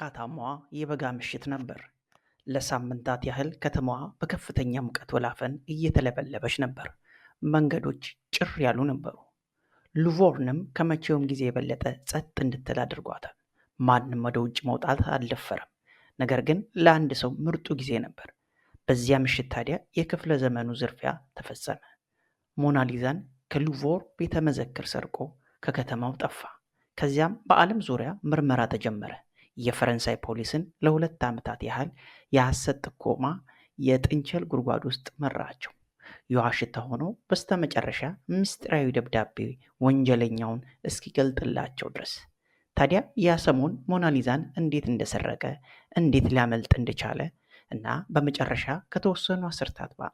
ሞቃታማዋ የበጋ ምሽት ነበር። ለሳምንታት ያህል ከተማዋ በከፍተኛ ሙቀት ወላፈን እየተለበለበች ነበር። መንገዶች ጭር ያሉ ነበሩ። ሉቮርንም ከመቼውም ጊዜ የበለጠ ጸጥ እንድትል አድርጓታል። ማንም ወደ ውጭ መውጣት አልደፈረም። ነገር ግን ለአንድ ሰው ምርጡ ጊዜ ነበር። በዚያ ምሽት ታዲያ የክፍለ ዘመኑ ዝርፊያ ተፈጸመ። ሞናሊዛን ከሉቮር ቤተ መዘክር ሰርቆ ከከተማው ጠፋ። ከዚያም በዓለም ዙሪያ ምርመራ ተጀመረ። የፈረንሳይ ፖሊስን ለ2 ዓመታት ያህል የሐሰት ጥቆማ የጥንቸል ጉድጓድ ውስጥ መራቸው። የዋሽታ ሆኖ በስተመጨረሻ ምስጢራዊ ደብዳቤ ወንጀለኛውን እስኪገልጥላቸው ድረስ። ታዲያ ያ ሰሞን ሞናሊዛን እንዴት እንደሰረቀ፣ እንዴት ሊያመልጥ እንደቻለ እና በመጨረሻ ከተወሰኑ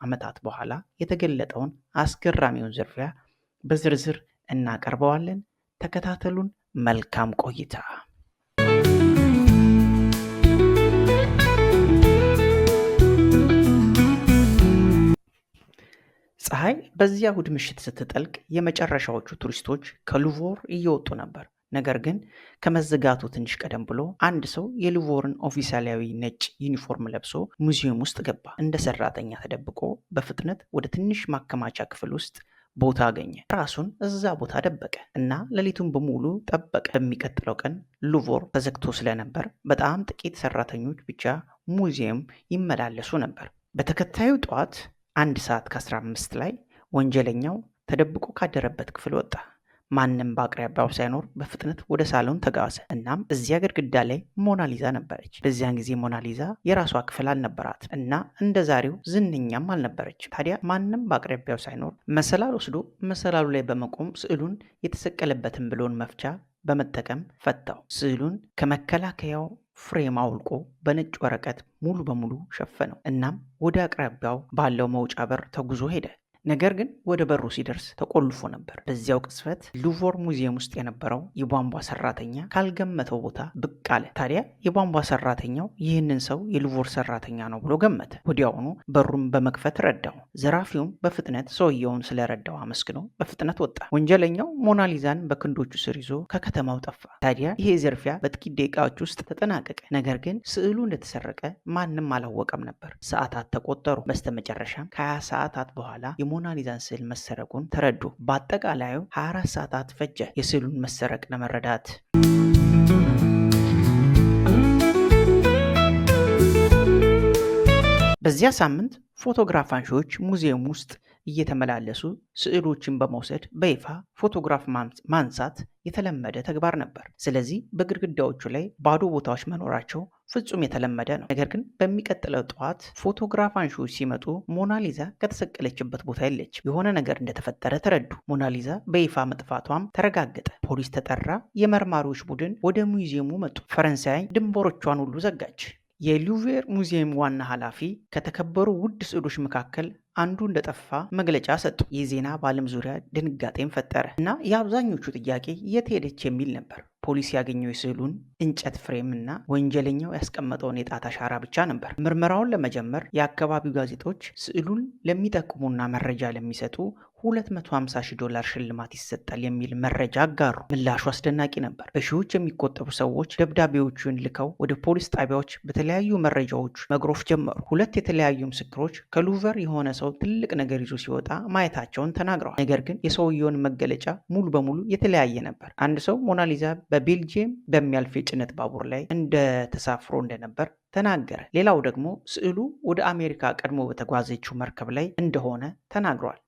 ዓመታት በኋላ የተገለጠውን አስገራሚውን ዝርፊያ በዝርዝር እናቀርበዋለን። ተከታተሉን። መልካም ቆይታ። ፀሐይ በዚያ እሁድ ምሽት ስትጠልቅ የመጨረሻዎቹ ቱሪስቶች ከሉቮር እየወጡ ነበር። ነገር ግን ከመዘጋቱ ትንሽ ቀደም ብሎ አንድ ሰው የሉቮርን ኦፊሳላዊ ነጭ ዩኒፎርም ለብሶ ሙዚየም ውስጥ ገባ። እንደ ሰራተኛ ተደብቆ በፍጥነት ወደ ትንሽ ማከማቻ ክፍል ውስጥ ቦታ አገኘ። ራሱን እዛ ቦታ ደበቀ እና ሌሊቱን በሙሉ ጠበቀ። በሚቀጥለው ቀን ሉቮር ተዘግቶ ስለነበር በጣም ጥቂት ሰራተኞች ብቻ ሙዚየም ይመላለሱ ነበር። በተከታዩ ጠዋት 1 ሰዓት ከ15 ላይ ወንጀለኛው ተደብቆ ካደረበት ክፍል ወጣ። ማንም በአቅራቢያው ሳይኖር በፍጥነት ወደ ሳሎን ተጋዘ። እናም እዚያ ግድግዳ ላይ ሞናሊዛ ነበረች። በዚያን ጊዜ ሞናሊዛ የራሷ ክፍል አልነበራት እና እንደ ዛሬው ዝነኛም አልነበረች። ታዲያ ማንም በአቅራቢያው ሳይኖር መሰላል ወስዶ መሰላሉ ላይ በመቆም ስዕሉን የተሰቀለበትን ብሎን መፍቻ በመጠቀም ፈታው። ስዕሉን ከመከላከያው ፍሬም አውልቆ በነጭ ወረቀት ሙሉ በሙሉ ሸፈነው። እናም ወደ አቅራቢያው ባለው መውጫ በር ተጉዞ ሄደ። ነገር ግን ወደ በሩ ሲደርስ ተቆልፎ ነበር። በዚያው ቅጽበት ሉቮር ሙዚየም ውስጥ የነበረው የቧንቧ ሰራተኛ ካልገመተው ቦታ ብቅ አለ። ታዲያ የቧንቧ ሰራተኛው ይህንን ሰው የሉቮር ሰራተኛ ነው ብሎ ገመተ። ወዲያውኑ በሩን በመክፈት ረዳው። ዘራፊውም በፍጥነት ሰውየውን ስለረዳው አመስግኖ በፍጥነት ወጣ። ወንጀለኛው ሞናሊዛን በክንዶቹ ስር ይዞ ከከተማው ጠፋ። ታዲያ ይሄ ዝርፊያ በጥቂት ደቂቃዎች ውስጥ ተጠናቀቀ። ነገር ግን ስዕሉ እንደተሰረቀ ማንም አላወቀም ነበር። ሰዓታት ተቆጠሩ። በስተመጨረሻም ከ20 ሰዓታት በኋላ የሞናሊዛን ስዕል መሰረቁን ተረዱ። በአጠቃላዩ 24 ሰዓታት ፈጀ የስዕሉን መሰረቅ ለመረዳት። በዚያ ሳምንት ፎቶግራፍ አንሺዎች ሙዚየም ውስጥ እየተመላለሱ ስዕሎችን በመውሰድ በይፋ ፎቶግራፍ ማንሳት የተለመደ ተግባር ነበር። ስለዚህ በግድግዳዎቹ ላይ ባዶ ቦታዎች መኖራቸው ፍጹም የተለመደ ነው። ነገር ግን በሚቀጥለው ጠዋት ፎቶግራፍ አንሺዎች ሲመጡ ሞናሊዛ ከተሰቀለችበት ቦታ የለች። የሆነ ነገር እንደተፈጠረ ተረዱ። ሞናሊዛ በይፋ መጥፋቷም ተረጋገጠ። ፖሊስ ተጠራ። የመርማሪዎች ቡድን ወደ ሙዚየሙ መጡ። ፈረንሳይ ድንበሮቿን ሁሉ ዘጋች። የሉቮር ሙዚየም ዋና ኃላፊ ከተከበሩ ውድ ስዕሎች መካከል አንዱ እንደጠፋ መግለጫ ሰጡ። ይህ ዜና በዓለም ዙሪያ ድንጋጤን ፈጠረ እና የአብዛኞቹ ጥያቄ የት ሄደች የሚል ነበር። ፖሊስ ያገኘው የስዕሉን እንጨት ፍሬም እና ወንጀለኛው ያስቀመጠውን የጣት አሻራ ብቻ ነበር። ምርመራውን ለመጀመር የአካባቢው ጋዜጦች ስዕሉን ለሚጠቁሙና መረጃ ለሚሰጡ $250,000 ሽልማት ይሰጣል የሚል መረጃ አጋሩ። ምላሹ አስደናቂ ነበር። በሺዎች የሚቆጠሩ ሰዎች ደብዳቤዎቹን ልከው ወደ ፖሊስ ጣቢያዎች በተለያዩ መረጃዎች መግሮፍ ጀመሩ። 2 የተለያዩ ምስክሮች ከሉቮር የሆነ ሰው ትልቅ ነገር ይዞ ሲወጣ ማየታቸውን ተናግረዋል። ነገር ግን የሰውየውን መገለጫ ሙሉ በሙሉ የተለያየ ነበር። አንድ ሰው ሞናሊዛ በቤልጂየም በሚያልፍ የጭነት ባቡር ላይ ተሳፍሮ እንደነበር ተናገረ። ሌላው ደግሞ ስዕሉ ወደ አሜሪካ ቀድሞ በተጓዘችው መርከብ ላይ እንደሆነ ተናግሯል።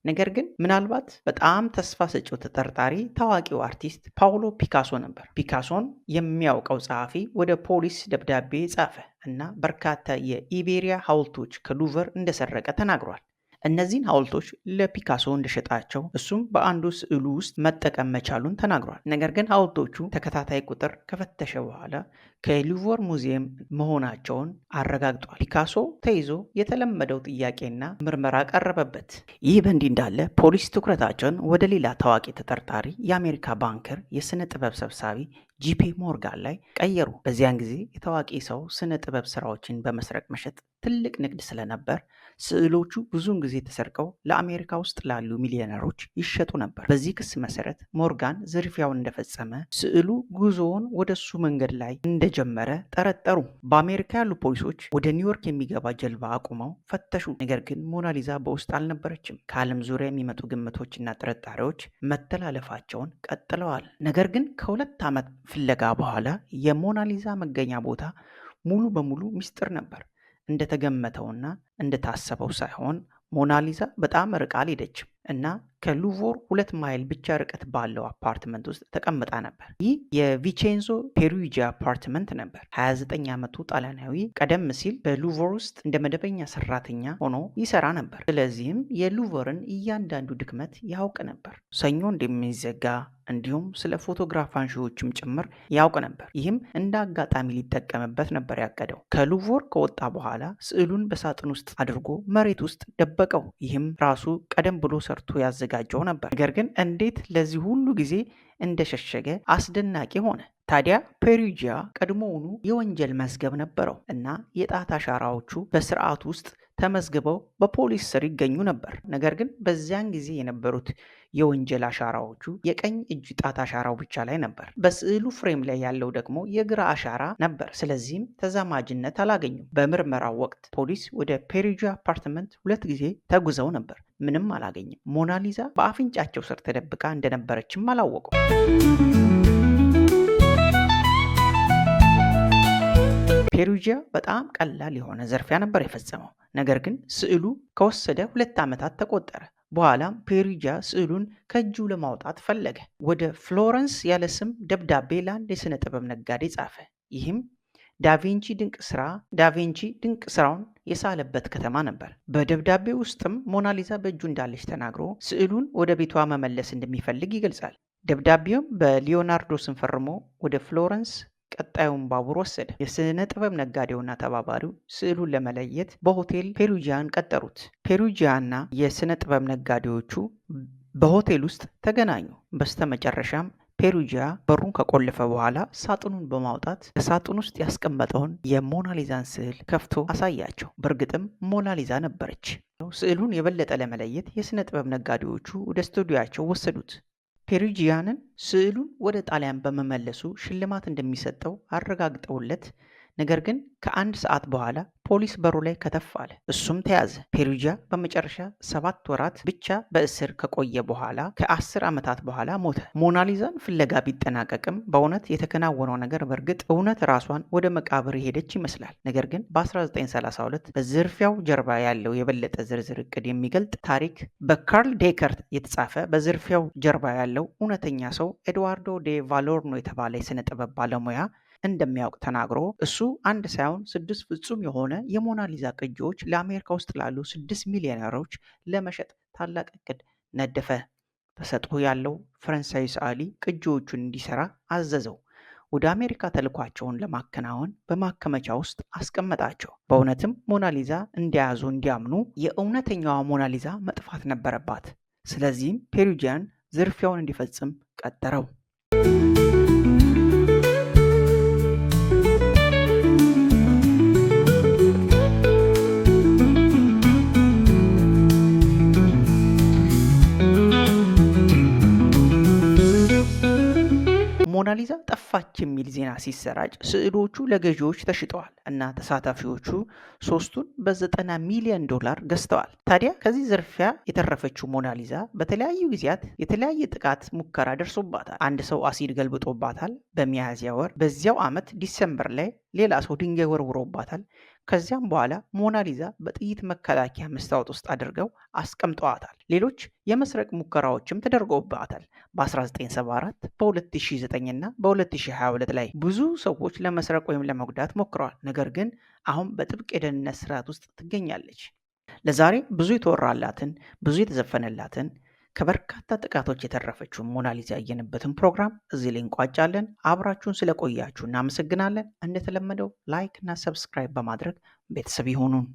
ነገር ግን ምናልባት በጣም ተስፋ ሰጪው ተጠርጣሪ ታዋቂው አርቲስት ፓውሎ ፒካሶ ነበር። ፒካሶን የሚያውቀው ጸሐፊ ወደ ፖሊስ ደብዳቤ ጻፈ እና በርካታ የኢቤሪያ ሐውልቶች ከሉቮር እንደሰረቀ ተናግሯል። እነዚህን ሐውልቶች ለፒካሶ እንደሸጣቸው እሱም በአንዱ ስዕሉ ውስጥ መጠቀም መቻሉን ተናግሯል። ነገር ግን ሐውልቶቹ ተከታታይ ቁጥር ከፈተሸ በኋላ ከሉቮር ሙዚየም መሆናቸውን አረጋግጧል። ፒካሶ ተይዞ የተለመደው ጥያቄና ምርመራ ቀረበበት። ይህ በእንዲህ እንዳለ ፖሊስ ትኩረታቸውን ወደ ሌላ ታዋቂ ተጠርጣሪ የአሜሪካ ባንከር የስነ ጥበብ ሰብሳቢ ጂፒ ሞርጋን ላይ ቀየሩ። በዚያን ጊዜ የታዋቂ ሰው ስነ ጥበብ ስራዎችን በመስረቅ መሸጥ ትልቅ ንግድ ስለነበር ስዕሎቹ ብዙውን ጊዜ ተሰርቀው ለአሜሪካ ውስጥ ላሉ ሚሊዮነሮች ይሸጡ ነበር። በዚህ ክስ መሰረት ሞርጋን ዝርፊያውን እንደፈጸመ፣ ስዕሉ ጉዞውን ወደ እሱ መንገድ ላይ እንደጀመረ ጠረጠሩ። በአሜሪካ ያሉ ፖሊሶች ወደ ኒውዮርክ የሚገባ ጀልባ አቁመው ፈተሹ። ነገር ግን ሞናሊዛ በውስጥ አልነበረችም። ከዓለም ዙሪያ የሚመጡ ግምቶችና ጥርጣሬዎች መተላለፋቸውን ቀጥለዋል። ነገር ግን ከ2 ዓመት ፍለጋ በኋላ የሞናሊዛ መገኛ ቦታ ሙሉ በሙሉ ሚስጥር ነበር። እንደተገመተውና እንደታሰበው ሳይሆን ሞናሊዛ በጣም ርቃ አልሄደችም እና ከሉቮር 2 ማይል ብቻ ርቀት ባለው አፓርትመንት ውስጥ ተቀምጣ ነበር። ይህ የቪቼንዞ ፔሩጂያ አፓርትመንት ነበር። 29 ዓመቱ ጣሊያናዊ ቀደም ሲል በሉቮር ውስጥ እንደ መደበኛ ሰራተኛ ሆኖ ይሰራ ነበር። ስለዚህም የሉቮርን እያንዳንዱ ድክመት ያውቅ ነበር። ሰኞ እንደሚዘጋ እንዲሁም ስለ ፎቶግራፍ አንሺዎችም ጭምር ያውቅ ነበር። ይህም እንደ አጋጣሚ ሊጠቀምበት ነበር ያቀደው። ከሉቮር ከወጣ በኋላ ስዕሉን በሳጥን ውስጥ አድርጎ መሬት ውስጥ ደበቀው። ይህም ራሱ ቀደም ብሎ ሰርቶ ያዘጋጀው ነበር። ነገር ግን እንዴት ለዚህ ሁሉ ጊዜ እንደሸሸገ አስደናቂ ሆነ። ታዲያ ፔሩጂያ ቀድሞውኑ የወንጀል መዝገብ ነበረው እና የጣት አሻራዎቹ በስርዓት ውስጥ ተመዝግበው በፖሊስ ስር ይገኙ ነበር። ነገር ግን በዚያን ጊዜ የነበሩት የወንጀል አሻራዎቹ የቀኝ እጅ ጣት አሻራው ብቻ ላይ ነበር። በስዕሉ ፍሬም ላይ ያለው ደግሞ የግራ አሻራ ነበር። ስለዚህም ተዛማጅነት አላገኙም። በምርመራው ወቅት ፖሊስ ወደ ፔሩጂያ አፓርትመንት 2 ጊዜ ተጉዘው ነበር። ምንም አላገኝም። ሞናሊዛ በአፍንጫቸው ስር ተደብቃ እንደነበረችም አላወቁም። ፔሩጂያ በጣም ቀላል የሆነ ዘርፊያ ነበር የፈጸመው። ነገር ግን ስዕሉ ከወሰደ 2 ዓመታት ተቆጠረ። በኋላም ፔሩጂያ ስዕሉን ከእጁ ለማውጣት ፈለገ። ወደ ፍሎረንስ ያለ ስም ደብዳቤ ለአንድ የሥነ ጥበብ ነጋዴ ጻፈ። ይህም ዳቪንቺ ድንቅ ስራውን የሳለበት ከተማ ነበር። በደብዳቤ ውስጥም ሞናሊዛ በእጁ እንዳለች ተናግሮ ስዕሉን ወደ ቤቷ መመለስ እንደሚፈልግ ይገልጻል። ደብዳቤውም በሊዮናርዶ ስም ፈርሞ ወደ ፍሎረንስ ቀጣዩን ባቡር ወሰደ። የሥነ ጥበብ ነጋዴውና ተባባሪው ስዕሉን ለመለየት በሆቴል ፔሩጂያን ቀጠሩት። ፔሩጂያና የሥነ ጥበብ ነጋዴዎቹ በሆቴል ውስጥ ተገናኙ። በስተመጨረሻም ፔሩጂያ በሩን ከቆለፈ በኋላ ሳጥኑን በማውጣት በሳጥን ውስጥ ያስቀመጠውን የሞናሊዛን ስዕል ከፍቶ አሳያቸው። በእርግጥም ሞናሊዛ ነበረች። ስዕሉን የበለጠ ለመለየት የሥነ ጥበብ ነጋዴዎቹ ወደ ስቱዲያቸው ወሰዱት። ፔሩጂያንን ስዕሉን ወደ ጣሊያን በመመለሱ ሽልማት እንደሚሰጠው አረጋግጠውለት፣ ነገር ግን ከ1 ሰዓት በኋላ ፖሊስ በሩ ላይ ከተፍ አለ። እሱም ተያዘ። ፔሩጂያ በመጨረሻ 7 ወራት ብቻ በእስር ከቆየ በኋላ ከ10 ዓመታት በኋላ ሞተ። ሞናሊዛን ፍለጋ ቢጠናቀቅም በእውነት የተከናወነው ነገር በእርግጥ እውነት ራሷን ወደ መቃብር ሄደች ይመስላል። ነገር ግን በ1932 በዝርፊያው ጀርባ ያለው የበለጠ ዝርዝር እቅድ የሚገልጥ ታሪክ በካርል ዴከርት የተጻፈ በዝርፊያው ጀርባ ያለው እውነተኛ ሰው ኤድዋርዶ ዴ ቫሎርኖ የተባለ የሥነ ጥበብ ባለሙያ እንደሚያውቅ ተናግሮ እሱ 1 ሳይሆን 6 ፍጹም የሆነ የሞናሊዛ ቅጂዎች ለአሜሪካ ውስጥ ላሉ 6 ሚሊዮነሮች ለመሸጥ ታላቅ እቅድ ነደፈ። ተሰጥኦ ያለው ፈረንሳዊ ሰዓሊ ቅጂዎቹን እንዲሰራ አዘዘው። ወደ አሜሪካ ተልኳቸውን ለማከናወን በማከመቻ ውስጥ አስቀመጣቸው። በእውነትም ሞናሊዛ እንደያዙ እንዲያምኑ የእውነተኛዋ ሞናሊዛ መጥፋት ነበረባት። ስለዚህም ፔሩጂያን ዝርፊያውን እንዲፈጽም ቀጠረው። ሞናሊዛ ጠፋች የሚል ዜና ሲሰራጭ ስዕሎቹ ለገዢዎች ተሽጠዋል እና ተሳታፊዎቹ 3ቱን በ$90 ሚሊዮን ገዝተዋል። ታዲያ ከዚህ ዝርፊያ የተረፈችው ሞናሊዛ በተለያዩ ጊዜያት የተለያየ ጥቃት ሙከራ ደርሶባታል። አንድ ሰው አሲድ ገልብጦባታል በሚያዝያ ወር። በዚያው ዓመት ዲሰምበር ላይ ሌላ ሰው ድንጋይ ወርውሮባታል። ከዚያም በኋላ ሞናሊዛ በጥይት መከላከያ መስታወት ውስጥ አድርገው አስቀምጠዋታል። ሌሎች የመስረቅ ሙከራዎችም ተደርገውባታል። በ1974 በ2009 እና በ2022 ላይ ብዙ ሰዎች ለመስረቅ ወይም ለመጉዳት ሞክረዋል። ነገር ግን አሁን በጥብቅ የደህንነት ስርዓት ውስጥ ትገኛለች። ለዛሬ ብዙ የተወራላትን ብዙ የተዘፈነላትን ከበርካታ ጥቃቶች የተረፈችውን ሞናሊዛ ያየንበትን ፕሮግራም እዚህ ላይ እንቋጫለን። አብራችሁን ስለቆያችሁ እናመሰግናለን። እንደተለመደው ላይክ እና ሰብስክራይብ በማድረግ ቤተሰብ ይሁኑን።